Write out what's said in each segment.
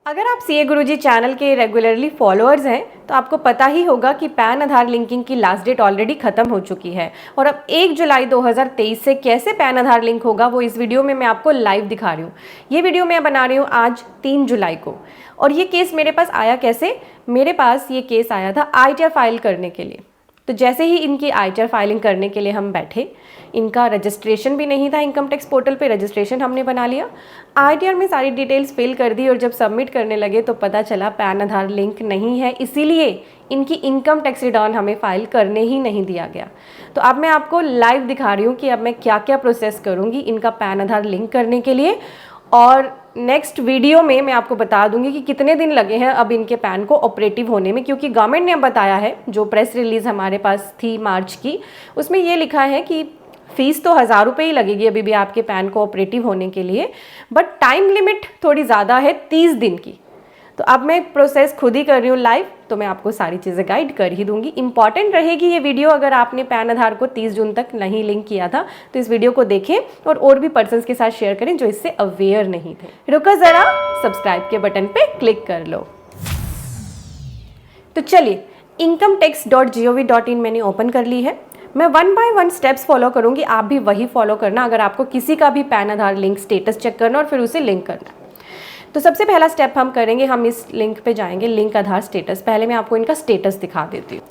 अगर आप सीए गुरुजी चैनल के रेगुलरली फॉलोअर्स हैं तो आपको पता ही होगा कि पैन आधार लिंकिंग की लास्ट डेट ऑलरेडी खत्म हो चुकी है और अब 1 जुलाई 2023 से कैसे पैन आधार लिंक होगा वो इस वीडियो में मैं आपको लाइव दिखा रही हूँ। ये वीडियो मैं बना रही हूँ आज 3 जुलाई को। और ये केस मेरे पास आया कैसे? मेरे पास ये केस आया था आईटीआर फाइल करने के लिए। तो जैसे ही इनकी आईटीआर फाइलिंग करने के लिए हम बैठे, इनका रजिस्ट्रेशन भी नहीं था इनकम टैक्स पोर्टल पे, रजिस्ट्रेशन हमने बना लिया, आईटीआर में सारी डिटेल्स फिल कर दी और जब सबमिट करने लगे तो पता चला पैन आधार लिंक नहीं है, इसीलिए इनकी इनकम टैक्स रिटर्न हमें फाइल करने ही नहीं दिया गया। तो अब मैं आपको लाइव दिखा रही हूँ कि अब मैं क्या क्या प्रोसेस करूँगी इनका पैन आधार लिंक करने के लिए। और नेक्स्ट वीडियो में मैं आपको बता दूंगी कि कितने दिन लगे हैं अब इनके पैन को ऑपरेटिव होने में, क्योंकि गवर्नमेंट ने बताया है, जो प्रेस रिलीज़ हमारे पास थी मार्च की, उसमें ये लिखा है कि फ़ीस तो 1000 रुपये ही लगेगी अभी भी आपके पैन को ऑपरेटिव होने के लिए, बट टाइम लिमिट थोड़ी ज़्यादा है 30 दिन की। तो अब मैं प्रोसेस खुद ही कर रही हूँ लाइव, तो मैं आपको सारी चीज़ें गाइड कर ही दूंगी। इंपॉर्टेंट रहेगी ये वीडियो। अगर आपने पैन आधार को 30 जून तक नहीं लिंक किया था तो इस वीडियो को देखें और भी पर्सन्स के साथ शेयर करें जो इससे अवेयर नहीं थे। रुको ज़रा, सब्सक्राइब के बटन पे क्लिक कर लो। तो चलिए, incometax.gov.in मैंने ओपन कर ली है। मैं 1 बाय 1 स्टेप्स फॉलो करूंगी, आप भी वही फॉलो करना अगर आपको किसी का भी पैन आधार लिंक स्टेटस चेक करना और फिर उसे लिंक करना। तो सबसे पहला स्टेप हम करेंगे, हम इस लिंक पे जाएंगे, लिंक आधार स्टेटस। पहले मैं आपको इनका स्टेटस दिखा देती हूँ।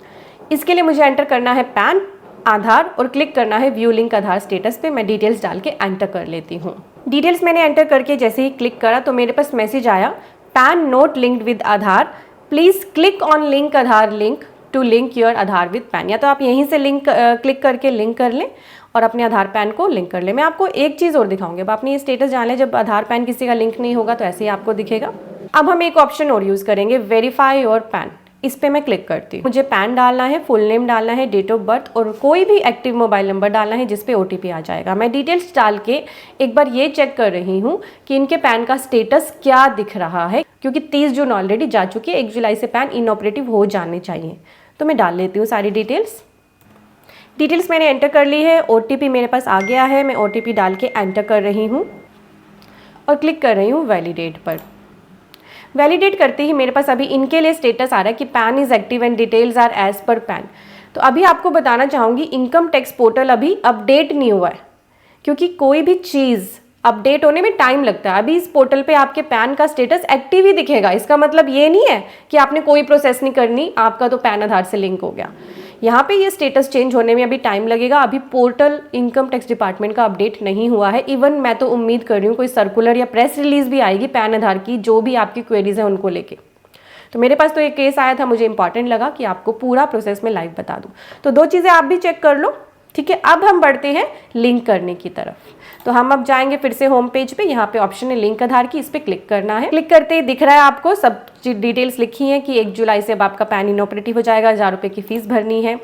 इसके लिए मुझे एंटर करना है पैन आधार और क्लिक करना है व्यू लिंक आधार स्टेटस पे। मैं डिटेल्स डाल के एंटर कर लेती हूँ। डिटेल्स मैंने एंटर करके जैसे ही क्लिक करा तो मेरे पास मैसेज आया, PAN not linked with Aadhaar, please click on link Aadhaar link to link your Aadhaar with PAN. या तो आप यहीं से लिंक क्लिक करके लिंक कर लें और अपने आधार पैन को लिंक कर लें। मैं आपको एक चीज़ और दिखाऊंगी। अब आपने ये स्टेटस जान लें, जब आधार पैन किसी का लिंक नहीं होगा तो ऐसे ही आपको दिखेगा। अब हम एक ऑप्शन और यूज़ करेंगे, वेरीफाई योर पैन। इस पर मैं क्लिक करती हूँ। मुझे पैन डालना है, फुल नेम डालना है, डेट ऑफ बर्थ और कोई भी एक्टिव मोबाइल नंबर डालना है जिस पे ओटीपी आ जाएगा। मैं डिटेल्स डाल के एक बार ये चेक कर रही हूँ कि इनके पैन का स्टेटस क्या दिख रहा है, क्योंकि 30 जून ऑलरेडी जा चुकी है, 1 जुलाई से पैन इनऑपरेटिव हो जाने चाहिए। तो मैं डाल लेती हूँ सारी डिटेल्स मैंने एंटर कर ली है। ओटीपी मेरे पास आ गया है, मैं ओटीपी डाल के एंटर कर रही हूँ और क्लिक कर रही हूँ वैलिडेट पर। वैलिडेट करते ही मेरे पास अभी इनके लिए स्टेटस आ रहा है कि PAN is active and details are as per PAN. तो अभी आपको बताना चाहूँगी, इनकम टैक्स पोर्टल अभी अपडेट नहीं हुआ है, क्योंकि कोई भी चीज़ अपडेट होने में टाइम लगता है। अभी इस पोर्टल पे आपके पैन का स्टेटस एक्टिव ही दिखेगा। इसका मतलब ये नहीं है कि आपने कोई प्रोसेस नहीं करनी, आपका तो पैन आधार से लिंक हो गया। यहाँ पे ये स्टेटस चेंज होने में अभी टाइम लगेगा। अभी पोर्टल इनकम टैक्स डिपार्टमेंट का अपडेट नहीं हुआ है। इवन मैं तो उम्मीद कर रही हूँ कोई सर्कुलर या प्रेस रिलीज भी आएगी पैन आधार की, जो भी आपकी क्वेरीज हैं उनको लेके। तो मेरे पास तो एक केस आया था, मुझे इंपॉर्टेंट लगा कि आपको पूरा प्रोसेस में लाइव बता दूँ। तो 2 चीज़ें आप भी चेक कर लो, ठीक है। अब हम बढ़ते हैं लिंक करने की तरफ। तो हम अब जाएंगे फिर से होम पेज पे, यहाँ पे ऑप्शन है लिंक आधार की, इस पर क्लिक करना है। क्लिक करते ही दिख रहा है आपको सब डिटेल्स लिखी हैं कि 1 जुलाई से अब आपका पैन इनऑपरेटिव हो जाएगा, 1000 रुपये की फीस भरनी है,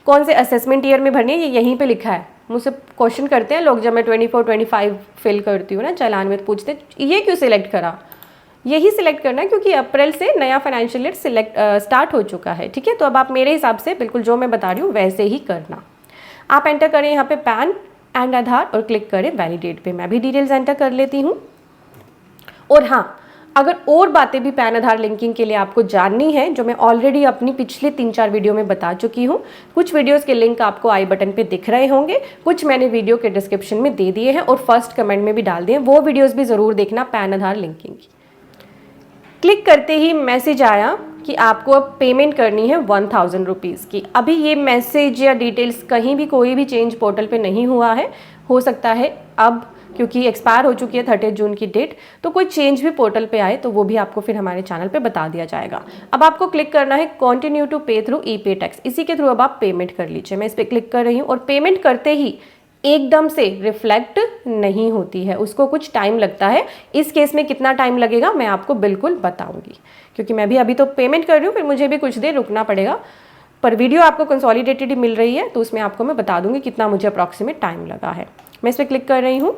कौन से असेसमेंट ईयर में भरनी है ये यहीं पे लिखा है। मुझसे क्वेश्चन करते हैं लोग, जब मैं 24-25 फिल करती हूँ ना चालान में, तो पूछते ये क्यों सिलेक्ट करा। यही सिलेक्ट करना है क्योंकि अप्रैल से नया फाइनेंशियल ईयर स्टार्ट हो चुका है, ठीक है। तो अब आप मेरे हिसाब से बिल्कुल जो मैं बता रही हूँ वैसे ही करना। आप एंटर करें यहाँ पे पैन एंड आधार और क्लिक करें वैलिडेट पे। मैं भी डिटेल्स एंटर कर लेती हूँ। और हाँ, अगर और बातें भी पैन आधार लिंकिंग के लिए आपको जाननी है, जो मैं ऑलरेडी अपनी पिछले 3-4 वीडियो में बता चुकी हूँ, कुछ वीडियोस के लिंक आपको आई बटन पे दिख रहे होंगे, कुछ मैंने वीडियो के डिस्क्रिप्शन में दे दिए हैं और फर्स्ट कमेंट में भी डाल दिए हैं, वो वीडियोज़ भी ज़रूर देखना पैन आधार लिंकिंग की। क्लिक करते ही मैसेज आया कि आपको अब पेमेंट करनी है 1000 रुपीज़ की। अभी ये मैसेज या डिटेल्स कहीं भी कोई भी चेंज पोर्टल पे नहीं हुआ है। हो सकता है अब, क्योंकि एक्सपायर हो चुकी है 30 जून की डेट, तो कोई चेंज भी पोर्टल पे आए तो वो भी आपको फिर हमारे चैनल पे बता दिया जाएगा। अब आपको क्लिक करना है कंटिन्यू टू पे थ्रू ई-पे टैक्स। इसी के थ्रू अब आप पेमेंट कर लीजिए। मैं इस पर क्लिक कर रही हूँ और पेमेंट करते ही एकदम से रिफ्लेक्ट नहीं होती है, उसको कुछ टाइम लगता है। इस केस में कितना टाइम लगेगा मैं आपको बिल्कुल बताऊंगी, क्योंकि मैं भी अभी तो पेमेंट कर रही हूँ, फिर मुझे भी कुछ देर रुकना पड़ेगा। पर वीडियो आपको कंसोलिडेटेड ही मिल रही है, तो उसमें आपको मैं बता दूंगी कितना मुझे अप्रॉक्सीमेट टाइम लगा है। मैं इस पर क्लिक कर रही हूँ।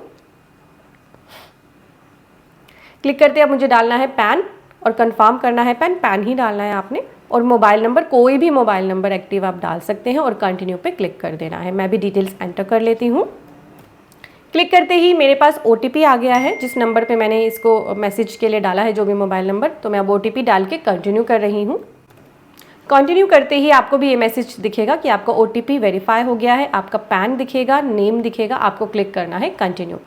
क्लिक करते अब मुझे डालना है पैन और कंफर्म करना है पैन ही डालना है आपने, और मोबाइल नंबर, कोई भी मोबाइल नंबर एक्टिव आप डाल सकते हैं और कंटिन्यू पे क्लिक कर देना है। मैं भी डिटेल्स एंटर कर लेती हूँ। क्लिक करते ही मेरे पास OTP आ गया है, जिस नंबर पे मैंने इसको मैसेज के लिए डाला है, जो भी मोबाइल नंबर। तो मैं अब OTP डाल के कंटिन्यू कर रही हूँ। कंटिन्यू करते ही आपको भी ये मैसेज दिखेगा कि आपका OTP वेरीफाई हो गया है, आपका पैन दिखेगा, नेम दिखेगा, आपको क्लिक करना है कंटिन्यू।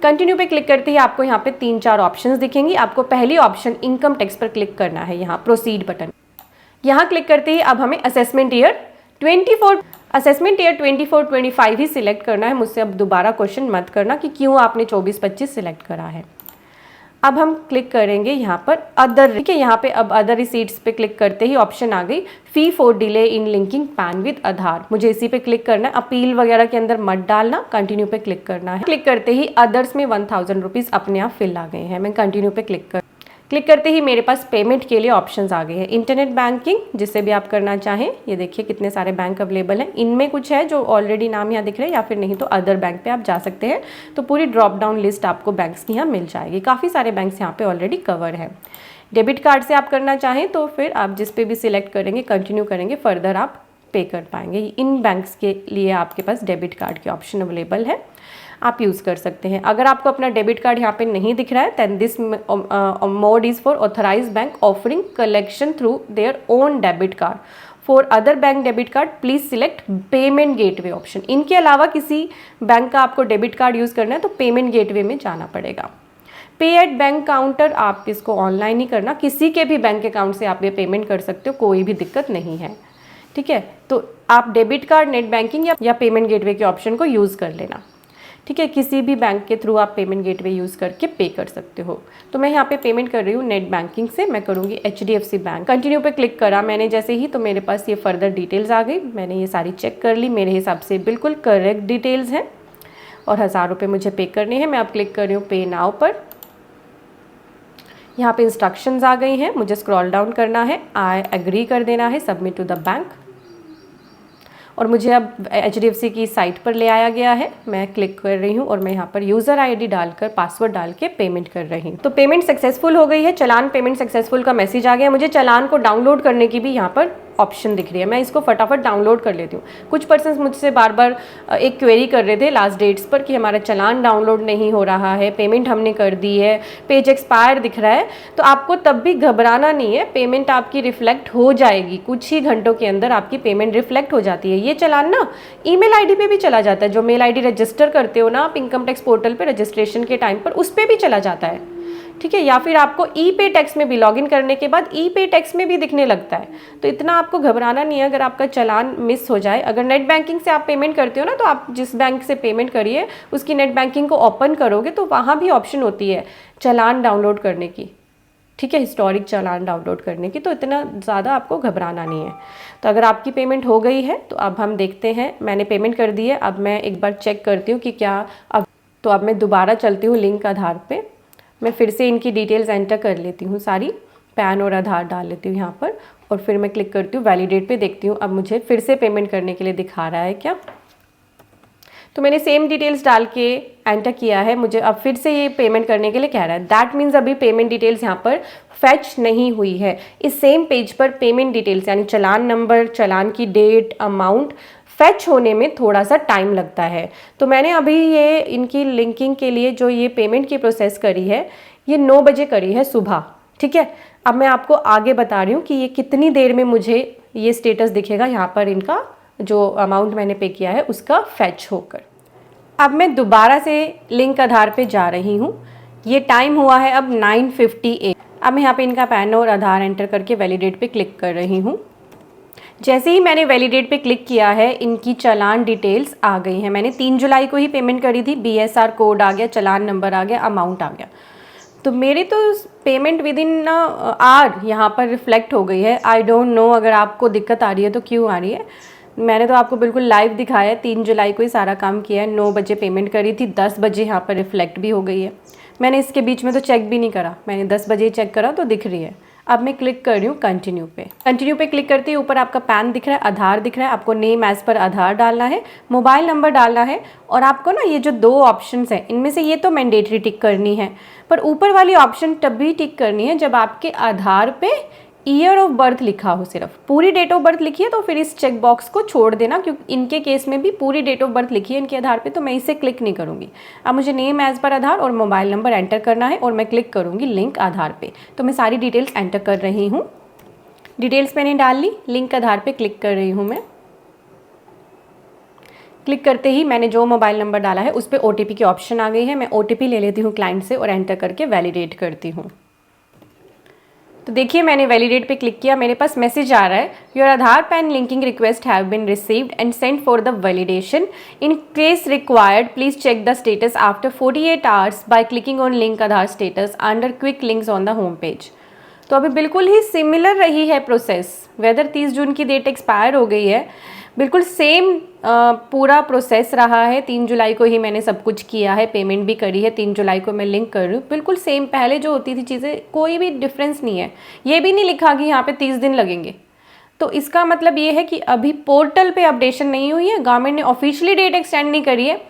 कंटिन्यू पे क्लिक करते ही आपको यहाँ पे 3-4 ऑप्शंस दिखेंगी। आपको पहली ऑप्शन इनकम टैक्स पर क्लिक करना है, यहाँ प्रोसीड बटन। यहाँ क्लिक करते ही अब हमें असेसमेंट ईयर 24-25 ही सिलेक्ट करना है। मुझसे अब दोबारा क्वेश्चन मत करना कि क्यों आपने 24-25 सिलेक्ट करा है। अब हम क्लिक करेंगे यहाँ पर अदर, ठीक है। यहाँ पे अब अदर रिसीट्स पे क्लिक करते ही ऑप्शन आ गई fee for delay in linking PAN with Aadhaar. मुझे इसी पे क्लिक करना है। अपील वगैरह के अंदर मत डालना, कंटिन्यू पे क्लिक करना है। क्लिक करते ही अदर्स में 1000 रुपीज़ अपने आप फिल आ गए हैं। मैं कंटिन्यू पे क्लिक करते ही मेरे पास पेमेंट के लिए ऑप्शंस आ गए हैं। इंटरनेट बैंकिंग, जिससे भी आप करना चाहें, ये देखिए कितने सारे बैंक अवेलेबल हैं। इनमें कुछ है जो ऑलरेडी नाम यहाँ दिख रहे हैं, या फिर नहीं तो अदर बैंक पे आप जा सकते हैं। तो पूरी ड्रॉप डाउन लिस्ट आपको बैंक्स की यहाँ मिल जाएगी। काफ़ी सारे बैंक्स यहाँ पे ऑलरेडी कवर है। डेबिट कार्ड से आप करना चाहें तो फिर आप जिस पे भी सिलेक्ट करेंगे, कंटिन्यू करेंगे, फर्दर आप पे कर पाएंगे। इन बैंक्स के लिए आपके पास डेबिट कार्ड के ऑप्शन अवेलेबल है, आप यूज़ कर सकते हैं। अगर आपको अपना डेबिट कार्ड यहाँ पे नहीं दिख रहा है, then this mode is for authorise bank offering collection through their own debit card. For other bank debit card please select payment gateway option. इनके अलावा किसी बैंक का आपको डेबिट कार्ड यूज़ करना है तो पेमेंट गेटवे में जाना पड़ेगा। पे एट बैंक काउंटर, आप इसको ऑनलाइन ही करना, किसी के भी बैंक अकाउंट से आप ये पेमेंट कर सकते हो, कोई भी दिक्कत नहीं है, ठीक है। तो आप डेबिट कार्ड, नेट बैंकिंग या पेमेंट गेटवे के ऑप्शन को यूज़ कर लेना, ठीक है। किसी भी बैंक के थ्रू आप पेमेंट गेटवे यूज़ करके पे कर सकते हो। तो मैं यहाँ पे पेमेंट कर रही हूँ नेट बैंकिंग से, मैं करूँगी HDFC बैंक। कंटिन्यू पे क्लिक करा मैंने जैसे ही, तो मेरे पास ये फर्दर डिटेल्स आ गई। मैंने ये सारी चेक कर ली, मेरे हिसाब से बिल्कुल करेक्ट डिटेल्स हैं और 1000 रुपये मुझे पे करने हैं। मैं अब क्लिक कर रही हूँ पे नाउ पर। यहाँ पे इंस्ट्रक्शंस आ गई हैं, मुझे स्क्रॉल डाउन करना है, आई एग्री कर देना है, सबमिट टू द बैंक। और मुझे अब HDFC की साइट पर ले आया गया है। मैं क्लिक कर रही हूँ और मैं यहाँ पर यूज़र ID डालकर, पासवर्ड डाल के पेमेंट कर रही हूँ। तो पेमेंट सक्सेसफुल हो गई है, चालान पेमेंट सक्सेसफुल का मैसेज आ गया। मुझे चालान को डाउनलोड करने की भी यहाँ पर ऑप्शन दिख रही है, मैं इसको फटाफट डाउनलोड कर लेती हूँ। कुछ पर्सन्स मुझसे बार बार एक क्वेरी कर रहे थे लास्ट डेट्स पर कि हमारा चालान डाउनलोड नहीं हो रहा है, पेमेंट हमने कर दी है, पेज एक्सपायर दिख रहा है। तो आपको तब भी घबराना नहीं है, पेमेंट आपकी रिफ्लेक्ट हो जाएगी, कुछ ही घंटों के अंदर आपकी पेमेंट रिफ्लेक्ट हो जाती है। ये चालान ना ईमेल ID पे भी चला जाता है, जो मेल ID रजिस्टर करते हो ना आप इनकम टैक्स पोर्टल पे रजिस्ट्रेशन के टाइम पर, उस पर भी चला जाता है, ठीक है। या फिर आपको ई-पे टैक्स में भी लॉगिन करने के बाद ई-पे टैक्स में भी दिखने लगता है। तो इतना आपको घबराना नहीं है अगर आपका चालान मिस हो जाए। अगर नेट बैंकिंग से आप पेमेंट करते हो ना, तो आप जिस बैंक से पेमेंट करिए उसकी नेट बैंकिंग को ओपन करोगे तो वहाँ भी ऑप्शन होती है चालान डाउनलोड करने की, ठीक है, हिस्टोरिक चालान डाउनलोड करने की। तो इतना ज़्यादा आपको घबराना नहीं है। तो अगर आपकी पेमेंट हो गई है तो अब हम देखते हैं, मैंने पेमेंट कर दी है। अब मैं एक बार चेक करती हूँ कि क्या तो अब मैं दोबारा चलती हूँ लिंक आधार पे, मैं फिर से इनकी डिटेल्स एंटर कर लेती हूँ सारी, पैन और आधार डाल लेती हूँ यहाँ पर, और फिर मैं क्लिक करती हूँ वैलिडेट पे, देखती हूँ अब मुझे फिर से पेमेंट करने के लिए दिखा रहा है क्या। तो मैंने सेम डिटेल्स डाल के एंटर किया है, मुझे अब फिर से ये पेमेंट करने के लिए कह रहा है। दैट मीन्स अभी पेमेंट डिटेल्स यहाँ पर फैच नहीं हुई है। इस सेम पेज पर पेमेंट डिटेल्स यानी चालान नंबर, चालान की डेट, अमाउंट फैच होने में थोड़ा सा टाइम लगता है। तो मैंने अभी ये इनकी लिंकिंग के लिए जो ये पेमेंट की प्रोसेस करी है, ये 9 बजे करी है सुबह, ठीक है। अब मैं आपको आगे बता रही हूँ कि ये कितनी देर में मुझे ये स्टेटस दिखेगा, यहाँ पर इनका जो अमाउंट मैंने पे किया है उसका फैच होकर। अब मैं दोबारा से लिंक आधार पे जा रही हूँ। ये टाइम हुआ है अब 9:58। अब मैं यहाँ पे इनका पैन और आधार एंटर करके वैलिडेट पे क्लिक कर रही हूँ। जैसे ही मैंने वैलिडेट पे क्लिक किया है, इनकी चालान डिटेल्स आ गई हैं। मैंने 3 जुलाई को ही पेमेंट करी थी, BSR कोड आ गया, चालान नंबर आ गया, अमाउंट आ गया। तो मेरी तो पेमेंट विद इन आवर यहाँ पर रिफ्लेक्ट हो गई है। आई डोंट नो अगर आपको दिक्कत आ रही है तो क्यों आ रही है। मैंने तो आपको बिल्कुल लाइव दिखाया है, 3 जुलाई को ही सारा काम किया है, 9 बजे पेमेंट करी थी, 10 बजे यहाँ पर रिफ्लेक्ट भी हो गई है। मैंने इसके बीच में तो चेक भी नहीं करा, मैंने 10 बजे ही चेक करा तो दिख रही है। अब मैं क्लिक कर रही हूँ कंटिन्यू पे। कंटिन्यू पे क्लिक करते ही ऊपर आपका पैन दिख रहा है, आधार दिख रहा है, आपको नेम एज पर आधार डालना है, मोबाइल नंबर डालना है, और आपको ना ये जो 2 ऑप्शंस हैं इनमें से ये तो मैंडेटरी टिक करनी है, पर ऊपर वाली ऑप्शन तभी टिक करनी है जब आपके आधार पे ईयर ऑफ बर्थ लिखा हो, सिर्फ पूरी डेट ऑफ बर्थ लिखी है तो फिर इस चेक बॉक्स को छोड़ देना, क्योंकि इनके केस में भी पूरी डेट ऑफ बर्थ लिखी है इनके आधार पे, तो मैं इसे क्लिक नहीं करूँगी। अब मुझे नेम एज पर आधार और मोबाइल नंबर एंटर करना है और मैं क्लिक करूँगी लिंक आधार पे। तो मैं सारी डिटेल्स एंटर कर रही हूँ, डिटेल्स मैंने डाल ली, लिंक आधार पे क्लिक कर रही हूँ मैं। क्लिक करते ही मैंने जो मोबाइल नंबर डाला है उस पर OTP की ऑप्शन आ गई है। मैं OTP ले लेती हूँ क्लाइंट से और एंटर करके वैलिडेट करती हूँ। तो देखिए मैंने वैलिडेट पे क्लिक किया, मेरे पास मैसेज आ रहा है, your Aadhaar PAN linking request have been received and send for the validation, in case required please check the status after 48 hours by clicking on link Aadhaar status under quick links on the home page. तो अभी बिल्कुल ही similar रही है process, weather 30 जून की date expire हो गई है, बिल्कुल सेम पूरा प्रोसेस रहा है। 3 जुलाई को ही मैंने सब कुछ किया है, पेमेंट भी करी है, 3 जुलाई को मैं लिंक कर रही हूँ, बिल्कुल सेम पहले जो होती थी चीज़ें, कोई भी डिफरेंस नहीं है। ये भी नहीं लिखा कि यहाँ पे 30 दिन लगेंगे। तो इसका मतलब ये है कि अभी पोर्टल पे अपडेशन नहीं हुई है, गवर्नमेंट ने ऑफिशियली डेट एक्सटेंड नहीं करी है,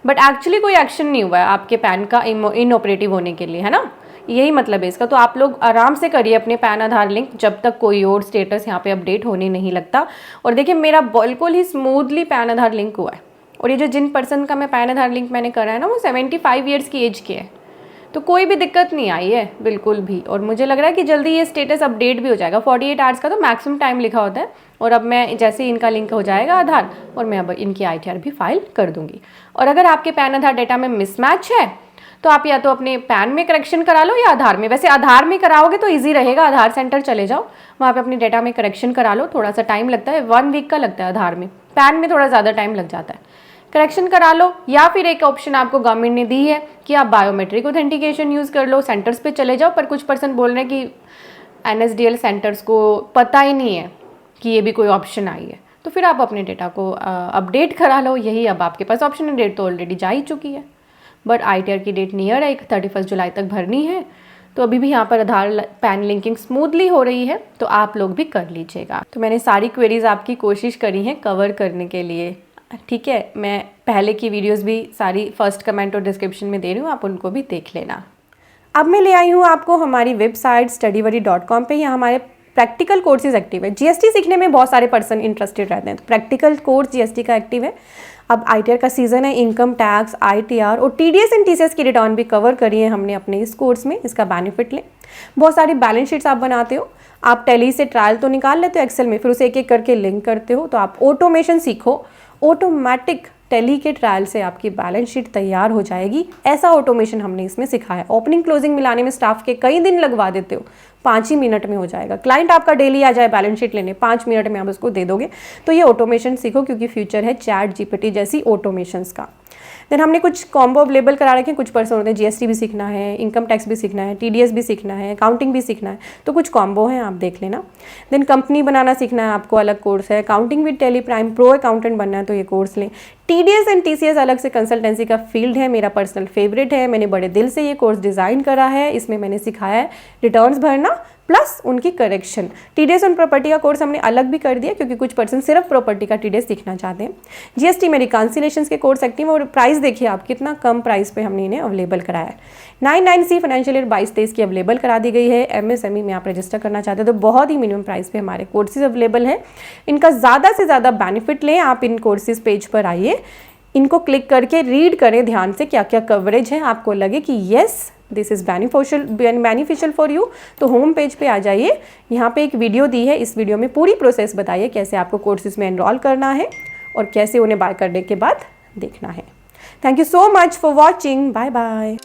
बट एक्चुअली कोई एक्शन नहीं हुआ है आपके पैन का इनऑपरेटिव होने के लिए, है ना, यही मतलब है इसका। तो आप लोग आराम से करिए अपने पैन आधार लिंक जब तक कोई और स्टेटस यहाँ पे अपडेट होने नहीं लगता। और देखिए मेरा बिल्कुल ही स्मूथली पैन आधार लिंक हुआ है, और ये जो जिन पर्सन का मैं पैन आधार लिंक मैंने करा है ना वो 75 ईयर्स की एज के है, तो कोई भी दिक्कत नहीं आई है बिल्कुल भी। और मुझे लग रहा है कि जल्दी ये स्टेटस अपडेट भी हो जाएगा। 48 आवर्स का तो मैक्सिमम टाइम लिखा होता है। और अब मैं जैसे इनका लिंक हो जाएगा आधार, और मैं अब इनकी ITR भी फाइल कर दूंगी। और अगर आपके पैन आधार डेटा में मिसमैच है तो आप या तो अपने पैन में करेक्शन करा लो या आधार में। वैसे आधार में कराओगे तो इजी रहेगा, आधार सेंटर चले जाओ, वहाँ पे अपने डेटा में करेक्शन करा लो। थोड़ा सा टाइम लगता है, 1 वीक का लगता है आधार में, पैन में थोड़ा ज़्यादा टाइम लग जाता है। करेक्शन करा लो, या फिर एक ऑप्शन आपको गवर्नमेंट ने दी है कि आप बायोमेट्रिक ऑथेंटिकेशन यूज़ कर लो, सेंटर्स पे चले जाओ। पर कुछ पर्सन बोल रहे हैं कि NSDL सेंटर्स को पता ही नहीं है कि ये भी कोई ऑप्शन आई है, तो फिर आप अपने डेटा को अपडेट करा लो। यही अब आपके पास ऑप्शन है। डेट तो ऑलरेडी जा ही चुकी है, बट ITR की डेट नियर है, 31 जुलाई तक भरनी है। तो अभी भी यहाँ पर आधार पैन लिंकिंग स्मूथली हो रही है, तो आप लोग भी कर लीजिएगा। तो मैंने सारी क्वेरीज आपकी कोशिश करी हैं कवर करने के लिए, ठीक है। मैं पहले की वीडियोस भी सारी फर्स्ट कमेंट और डिस्क्रिप्शन में दे रही हूँ, आप उनको भी देख लेना। अब मैं ले आई हूँ आपको हमारी वेबसाइट studyworry.com पे। यहाँ हमारे प्रैक्टिकल कोर्सेज एक्टिव है। GST सीखने में बहुत सारे पर्सन इंटरेस्टेड रहते हैं, तो प्रैक्टिकल कोर्स GST का एक्टिव है। अब ITR का सीज़न है, इनकम टैक्स, ITR और TDS एंड TCS की रिटर्न भी कवर करी है हमने अपने इस कोर्स में। इसका बेनिफिट लें। बहुत सारी बैलेंस शीट्स आप बनाते हो, आप टैली से ट्रायल तो निकाल लेते हो एक्सेल में, फिर उसे एक एक करके लिंक करते हो। तो आप ऑटोमेशन सीखो, ऑटोमेटिक टैली के ट्रायल से आपकी बैलेंस शीट तैयार हो जाएगी। ऐसा ऑटोमेशन हमने इसमें सिखाया। ओपनिंग क्लोजिंग मिलाने में स्टाफ के कई दिन लगवा देते हो, 5 ही मिनट में हो जाएगा। क्लाइंट आपका डेली आ जाए बैलेंस शीट लेने, 5 मिनट में आप उसको दे दोगे। तो ये ऑटोमेशन सीखो, क्योंकि फ्यूचर है ChatGPT जैसी ऑटोमेशंस का। देन हमने कुछ कॉम्बो अवेलेबल करा रखे हैं। कुछ पर्सन होते हैं GST भी सीखना है, इनकम टैक्स भी सीखना है, TDS भी सीखना है, अकाउंटिंग भी सीखना है, तो कुछ कॉम्बो हैं, आप देख लेना। देन कंपनी बनाना सीखना है आपको, अलग कोर्स है। Accounting with tally prime pro accountant बनना है तो ये कोर्स लें। TDS एंड TCS अलग से कंसल्टेंसी का फील्ड है, मेरा पर्सनल फेवरेट है। मैंने बड़े दिल से ये कोर्स डिज़ाइन करा है। इसमें मैंने सिखाया है रिटर्न्स भरना प्लस उनकी करेक्शन। TDS ऑन प्रॉपर्टी का कोर्स हमने अलग भी कर दिया, क्योंकि कुछ पर्सन सिर्फ प्रॉपर्टी का TDS सीखना चाहते हैं। GST में रिकॉन्सिलेशंस के कोर्स एक्टिव, और प्राइस देखिए आप कितना कम प्राइस पे हमने इन्हें अवेलेबल कराया है। 99C फाइनेंशियल ईयर 22-23 की अवेलेबल करा दी गई है। MSME में आप रजिस्टर करना चाहते हो तो बहुत ही मिनिमम प्राइस पे हमारे कोर्सेज अवेलेबल हैं। इनका ज़्यादा से ज़्यादा बेनिफिट लें। आप इन कोर्सेज पेज पर आइए, इनको क्लिक करके रीड करें ध्यान से, क्या क्या कवरेज है, आपको लगे कि yes this is beneficial for you, तो होम पेज पे आ जाइए। यहाँ पे एक वीडियो दी है, इस वीडियो में पूरी प्रोसेस बताइए कैसे आपको कोर्सेज में एनरोल करना है और कैसे उन्हें बाय करने के बाद देखना है। Thank you so much for watching, bye bye.